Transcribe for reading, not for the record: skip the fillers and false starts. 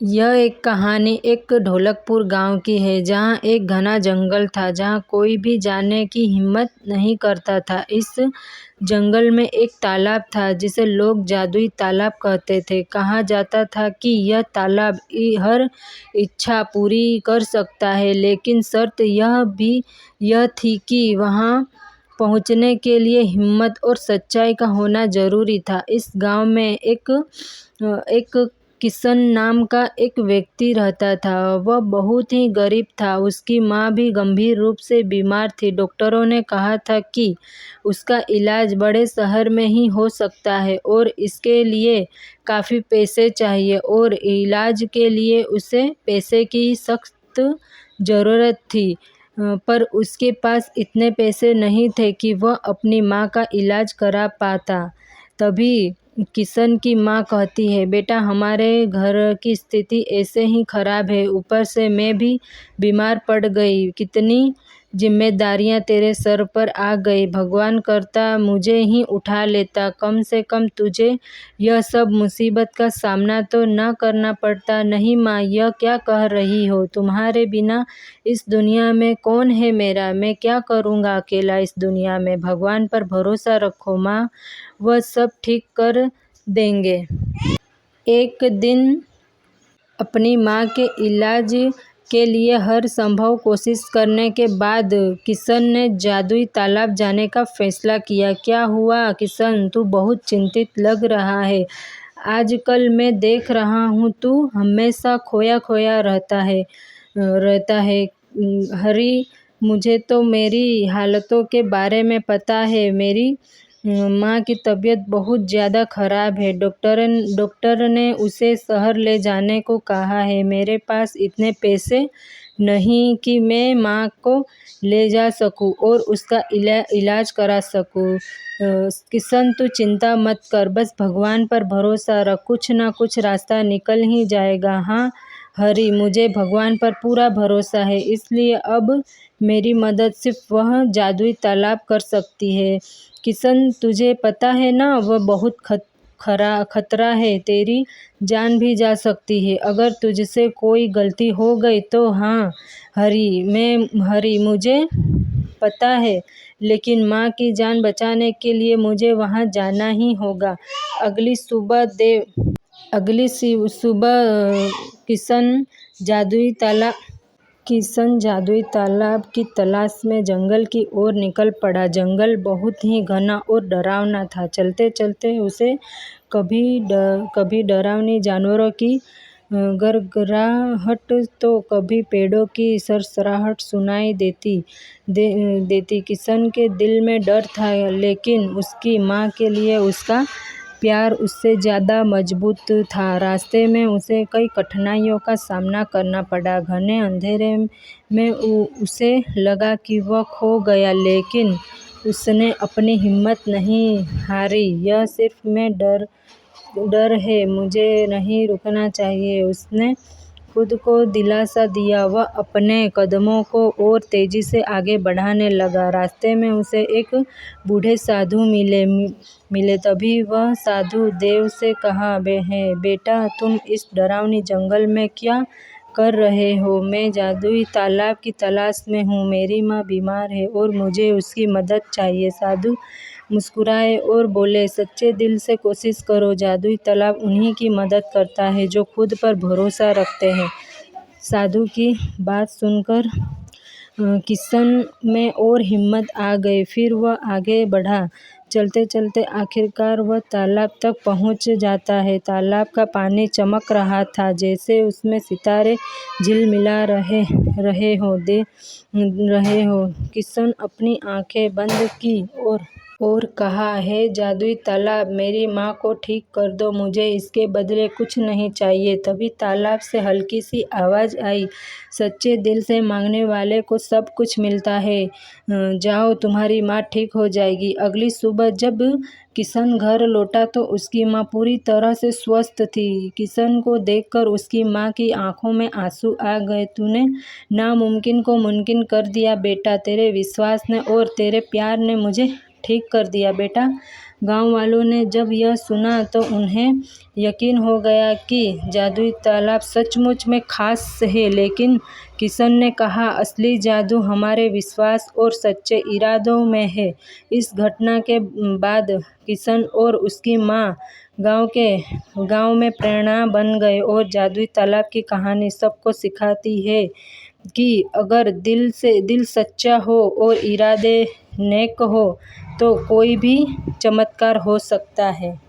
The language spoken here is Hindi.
यह एक कहानी एक ढोलकपुर गांव की है, जहां एक घना जंगल था, जहां कोई भी जाने की हिम्मत नहीं करता था। इस जंगल में एक तालाब था, जिसे लोग जादुई तालाब कहते थे। कहा जाता था कि यह तालाब हर इच्छा पूरी कर सकता है, लेकिन शर्त यह थी कि वहां पहुंचने के लिए हिम्मत और सच्चाई का होना जरूरी था। इस गांव में एक किशन नाम का एक व्यक्ति रहता था। वह बहुत ही गरीब था। उसकी माँ भी गंभीर रूप से बीमार थी। डॉक्टरों ने कहा था कि उसका इलाज बड़े शहर में ही हो सकता है और इसके लिए काफ़ी पैसे चाहिए, और इलाज के लिए उसे पैसे की सख्त ज़रूरत थी। पर उसके पास इतने पैसे नहीं थे कि वह अपनी माँ का इलाज करा पाता। तभी किशन की माँ कहती है, बेटा, हमारे घर की स्थिति ऐसे ही खराब है, ऊपर से मैं भी बीमार पड़ गई। कितनी जिम्मेदारियां तेरे सर पर आ गई। भगवान करता मुझे ही उठा लेता, कम से कम तुझे यह सब मुसीबत का सामना तो न करना पड़ता। नहीं माँ, यह क्या कह रही हो? तुम्हारे बिना इस दुनिया में कौन है मेरा? मैं क्या करूँगा अकेला इस दुनिया में? भगवान पर भरोसा रखो माँ, वह सब ठीक कर देंगे। एक दिन अपनी माँ के इलाज के लिए हर संभव कोशिश करने के बाद किशन ने जादुई तालाब जाने का फैसला किया। क्या हुआ किशन, तू बहुत चिंतित लग रहा है। आजकल मैं देख रहा हूँ तू हमेशा खोया खोया रहता है। हरी, मुझे तो मेरी हालतों के बारे में पता है। मेरी माँ की तबीयत बहुत ज़्यादा खराब है। डॉक्टर ने उसे शहर ले जाने को कहा है। मेरे पास इतने पैसे नहीं कि मैं माँ को ले जा सकूं और उसका इलाज करा सकूं। किशन, तू चिंता मत कर, बस भगवान पर भरोसा रख, कुछ ना कुछ रास्ता निकल ही जाएगा। हाँ हरी, मुझे भगवान पर पूरा भरोसा है, इसलिए अब मेरी मदद सिर्फ वह जादुई तालाब कर सकती है। किशन, तुझे पता है ना, वह बहुत खतरा है, तेरी जान भी जा सकती है अगर तुझसे कोई गलती हो गई तो। हाँ हरी, मुझे पता है, लेकिन माँ की जान बचाने के लिए मुझे वहाँ जाना ही होगा। अगली सुबह किशन जादुई तालाब की तलाश में जंगल की ओर निकल पड़ा। जंगल बहुत ही घना और डरावना था। चलते चलते उसे कभी डरावनी जानवरों की गड़गड़ाहट तो कभी पेड़ों की सरसराहट सुनाई देती। किशन के दिल में डर था, लेकिन उसकी माँ के लिए उसका प्यार उससे ज़्यादा मजबूत था। रास्ते में उसे कई कठिनाइयों का सामना करना पड़ा। घने अंधेरे में उसे लगा कि वह खो गया, लेकिन उसने अपनी हिम्मत नहीं हारी। यह सिर्फ मैं डर है, मुझे नहीं रुकना चाहिए, उसने खुद को दिलासा दिया। वह अपने कदमों को और तेजी से आगे बढ़ाने लगा। रास्ते में उसे एक बूढ़े साधु मिले। तभी वह साधु देव से कहा, बेटा, तुम इस डरावनी जंगल में क्या कर रहे हो? मैं जादुई तालाब की तलाश में हूँ। मेरी माँ बीमार है और मुझे उसकी मदद चाहिए। साधु मुस्कुराए और बोले, सच्चे दिल से कोशिश करो, जादुई तालाब उन्हीं की मदद करता है जो खुद पर भरोसा रखते हैं। साधु की बात सुनकर किशन में और हिम्मत आ गई। फिर वह आगे बढ़ा। चलते चलते आखिरकार वह तालाब तक पहुंच जाता है। तालाब का पानी चमक रहा था, जैसे उसमें सितारे झिलमिला रहे हो। किशन अपनी आंखें बंद की और कहा, हे जादुई तालाब, मेरी माँ को ठीक कर दो, मुझे इसके बदले कुछ नहीं चाहिए। तभी तालाब से हल्की सी आवाज़ आई, सच्चे दिल से मांगने वाले को सब कुछ मिलता है। जाओ, तुम्हारी माँ ठीक हो जाएगी। अगली सुबह जब किशन घर लौटा तो उसकी माँ पूरी तरह से स्वस्थ थी। किशन को देखकर उसकी माँ की आंखों में आंसू आ गए। तूने नामुमकिन को मुमकिन कर दिया बेटा। तेरे विश्वास ने और तेरे प्यार ने मुझे ठीक कर दिया बेटा। गांव वालों ने जब यह सुना तो उन्हें यकीन हो गया कि जादुई तालाब सचमुच में खास है। लेकिन किशन ने कहा, असली जादू हमारे विश्वास और सच्चे इरादों में है। इस घटना के बाद किशन और उसकी माँ गांव में प्रेरणा बन गए और जादुई तालाब की कहानी सबको सिखाती है कि अगर दिल सच्चा हो और इरादे नेक हो तो कोई भी चमत्कार हो सकता है।